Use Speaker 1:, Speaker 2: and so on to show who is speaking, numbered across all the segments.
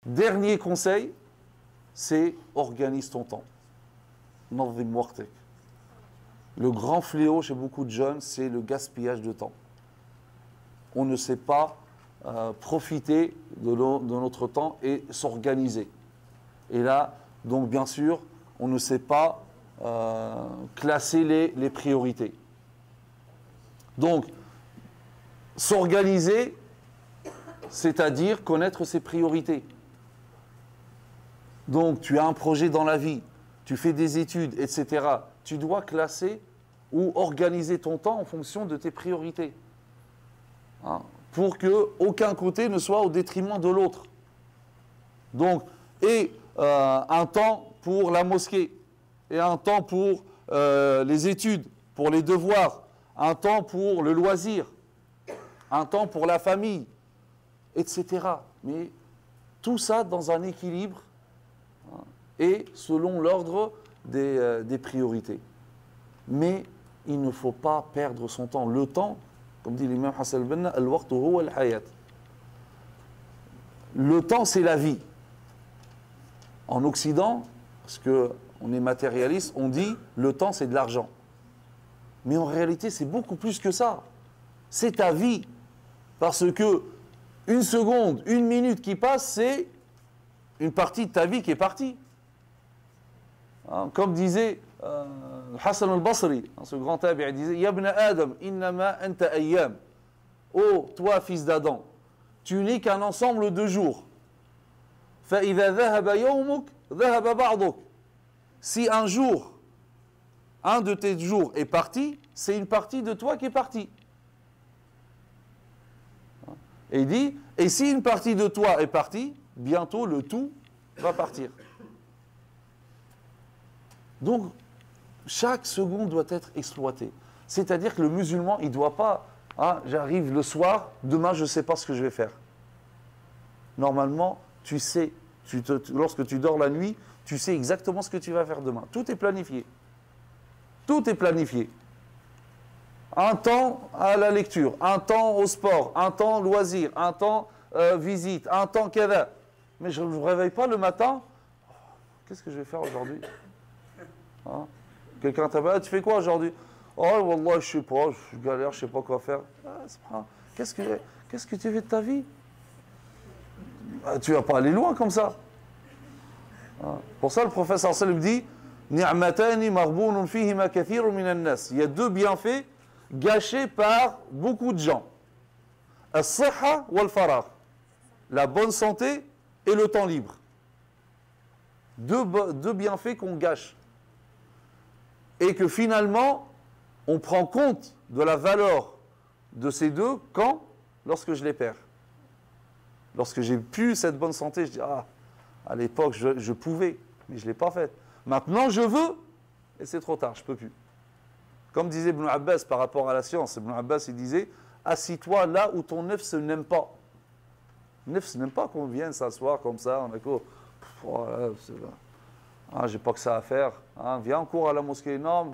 Speaker 1: Dernier conseil, c'est organise ton temps. Nazim waqtik. Le grand fléau chez beaucoup de jeunes, c'est le gaspillage de temps. On ne sait pas profiter de notre temps et s'organiser. Et là, donc bien sûr, on ne sait pas classer les priorités. Donc, s'organiser, c'est-à-dire connaître ses priorités. Donc, tu as un projet dans la vie, tu fais des études, etc. Tu dois classer ou organiser ton temps en fonction de tes priorités. Hein, pour qu'aucun côté ne soit au détriment de l'autre. Donc, un temps pour la mosquée, et un temps pour les études, pour les devoirs, un temps pour le loisir, un temps pour la famille, etc. Mais tout ça dans un équilibre, hein, et selon l'ordre des priorités. Mais il ne faut pas perdre son temps. Le temps, comme dit l'imam Hassan al-Banna, al-waqtu huwa al-hayat. Le temps, c'est la vie. En Occident, parce qu'on est matérialiste, on dit le temps, c'est de l'argent. Mais en réalité, c'est beaucoup plus que ça. C'est ta vie. Parce que une seconde, une minute qui passe, c'est une partie de ta vie qui est partie. Hein, comme disait Hassan al-Basri, ce grand tabi'i, disait Ya ibn Adam, innama anta ayyam. Oh, toi, fils d'Adam, tu n'es qu'un ensemble de jours. فإذا ذهب يومك ذهب بعضك. Si un jour, un de tes jours est parti, c'est une partie de toi qui est partie. Et il dit, et si une partie de toi est partie, bientôt le tout va partir. Donc, chaque seconde doit être exploitée. C'est-à-dire que le musulman, il ne doit pas, ah, j'arrive le soir, demain je ne sais pas ce que je vais faire. Normalement, tu sais, lorsque tu dors la nuit, tu sais exactement ce que tu vas faire demain. Tout est planifié. Tout est planifié. Un temps à la lecture, un temps au sport, un temps loisir, un temps visite, un temps kada. Mais je ne me réveille pas le matin. Qu'est-ce que je vais faire aujourd'hui? Hein? Quelqu'un t'appelle, tu fais quoi aujourd'hui? Oh, wallah, je sais pas, je galère, je sais pas quoi faire. Ah, qu'est-ce que tu fais de ta vie? Tu vas pas aller loin comme ça. Hein? Pour ça, le professeur sallam dit Ni'matani maghbounun fihima kathirun minan nas. Il y a deux bienfaits gâchés par beaucoup de gens. As-sihha wal faragh. La bonne santé et le temps libre. Deux bienfaits qu'on gâche. Et que finalement, on prend compte de la valeur de ces deux quand? Lorsque je les perds. Lorsque j'ai plus cette bonne santé, je dis, ah, à l'époque, je pouvais, mais je ne l'ai pas fait. Maintenant, je veux, et c'est trop tard, je ne peux plus. Comme disait Ibn Abbas par rapport à la science, Ibn Abbas, il disait, assis-toi là où ton nefs n'aime pas. Nefs n'aime pas qu'on vienne s'asseoir comme ça, on a quoi, voilà, ah, j'ai pas que ça à faire. Hein, viens en cours à la mosquée. Non,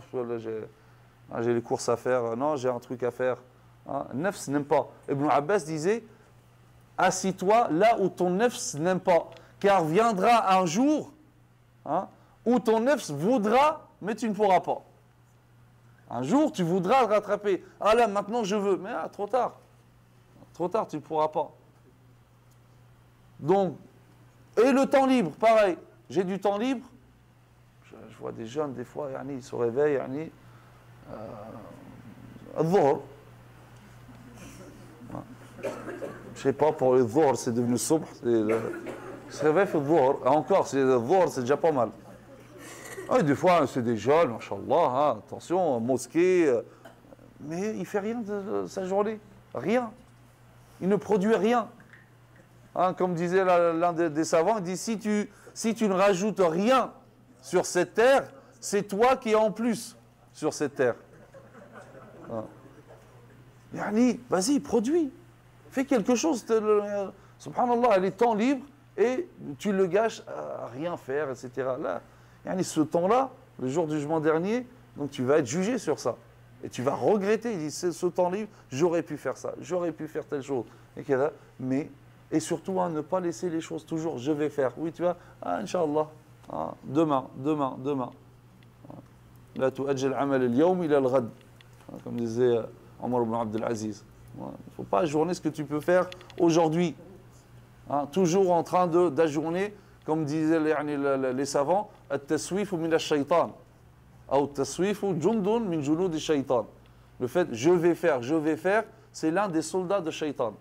Speaker 1: j'ai les courses à faire. Non, j'ai un truc à faire. Hein, nefs n'aime pas. Ibn Abbas disait, assis-toi là où ton nefs n'aime pas. Car viendra un jour, hein, où ton nefs voudra, mais tu ne pourras pas. Un jour, tu voudras le rattraper. Ah là, maintenant je veux. Mais ah, trop tard. Trop tard, tu ne pourras pas. Donc, et le temps libre, pareil. J'ai du temps libre. Je vois des jeunes, des fois, ils se réveillent, al-dhuhr. Je ne sais pas, pour le dhuhr, c'est devenu subh. Ils se réveillent pour le dhuhr. Encore, le dhuhr, c'est déjà pas mal. Et des fois, c'est des jeunes, machallah, hein, attention, mosquée. Mais il ne fait rien de sa journée. Rien. Il ne produit rien. Hein, comme disait l'un des savants, il dit, si tu ne rajoutes rien sur cette terre, c'est toi qui es en plus sur cette terre. Hein. Yani, vas-y, produis. Fais quelque chose. Subhanallah, elle est temps libre et tu le gâches à rien faire, etc. Là, yani, ce temps-là, le jour du jugement dernier, donc tu vas être jugé sur ça. Et tu vas regretter. Il dit, ce temps libre, j'aurais pu faire ça, j'aurais pu faire telle chose. Mais Et surtout, ne pas laisser les choses toujours, je vais faire. Oui, tu vois, Inch'Allah, demain. La tu'ajjal amal al-yawm ila al-ghad. Comme disait Omar ibn Abdel Aziz. Il ne faut pas ajourner ce que tu peux faire aujourd'hui. Toujours en train d'ajourner, comme disaient les savants, at-taswifu min ash-shaytan. Ou at-taswifu jundun min julud ash-shaytan. Le fait je vais faire, c'est l'un des soldats de shaytan.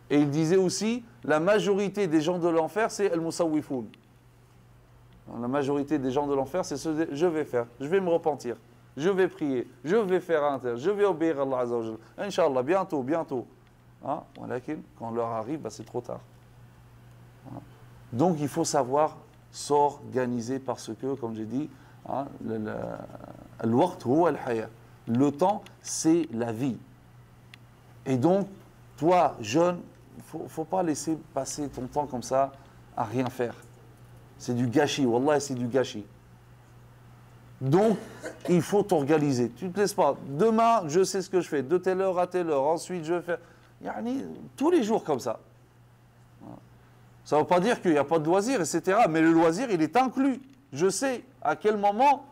Speaker 1: Et il disait aussi, la majorité des gens de l'enfer, c'est al-musawwifoun. La majorité des gens de l'enfer, c'est ceux je vais faire, je vais me repentir, je vais prier, je vais faire un tel, je vais obéir à Allah Azza wa Jal. Inch'Allah, bientôt. Quand l'heure arrive, c'est trop tard. Donc il faut savoir s'organiser parce que, comme j'ai dit, le temps, c'est la vie. Et donc, toi, jeune, il ne faut pas laisser passer ton temps comme ça à rien faire. C'est du gâchis, wallah, c'est du gâchis. Donc, il faut t'organiser. Tu ne te laisses pas. Demain, je sais ce que je fais, de telle heure à telle heure. Ensuite, je vais faire. Tous les jours comme ça. Ça ne veut pas dire qu'il n'y a pas de loisir, etc. Mais le loisir, il est inclus. Je sais à quel moment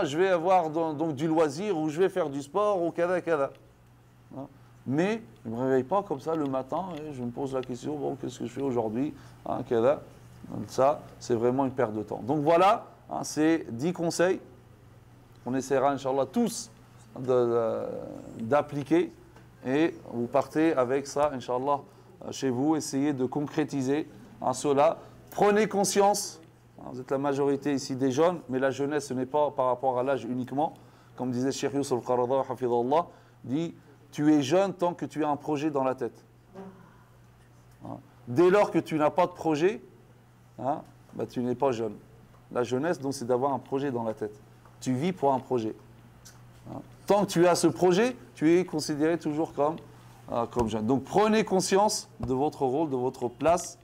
Speaker 1: je vais avoir donc du loisir, ou je vais faire du sport, ou kada. Mais je ne me réveille pas comme ça le matin et je me pose la question, bon, qu'est-ce que je fais aujourd'hui, kada. Ça, c'est vraiment une perte de temps. Donc voilà, c'est 10 conseils. On essaiera, Inch'Allah, tous d'appliquer. Et vous partez avec ça, Inch'Allah, chez vous. Essayez de concrétiser cela. Prenez conscience. Vous êtes la majorité ici des jeunes, mais la jeunesse, ce n'est pas par rapport à l'âge uniquement. Comme disait Cheikh Youssef al-Qaradawi, hafidhallah, dit, tu es jeune tant que tu as un projet dans la tête. Dès lors que tu n'as pas de projet, tu n'es pas jeune. La jeunesse, donc, c'est d'avoir un projet dans la tête. Tu vis pour un projet. Tant que tu as ce projet, tu es considéré toujours comme jeune. Donc prenez conscience de votre rôle, de votre place,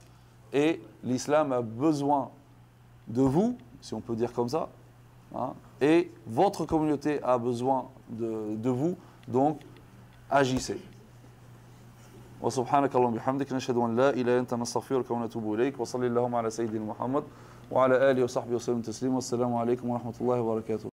Speaker 1: et l'islam a besoin de vous, si on peut dire comme ça, et votre communauté a besoin de vous, donc agissez. وسبحانك اللهم وبحمدك نشهد ان لا اله الا انت نستغفرك ونتوب اليك وصلى اللهم على سيدنا محمد وعلى اله وصحبه وسلم تسليما والسلام عليكم ورحمه الله وبركاته.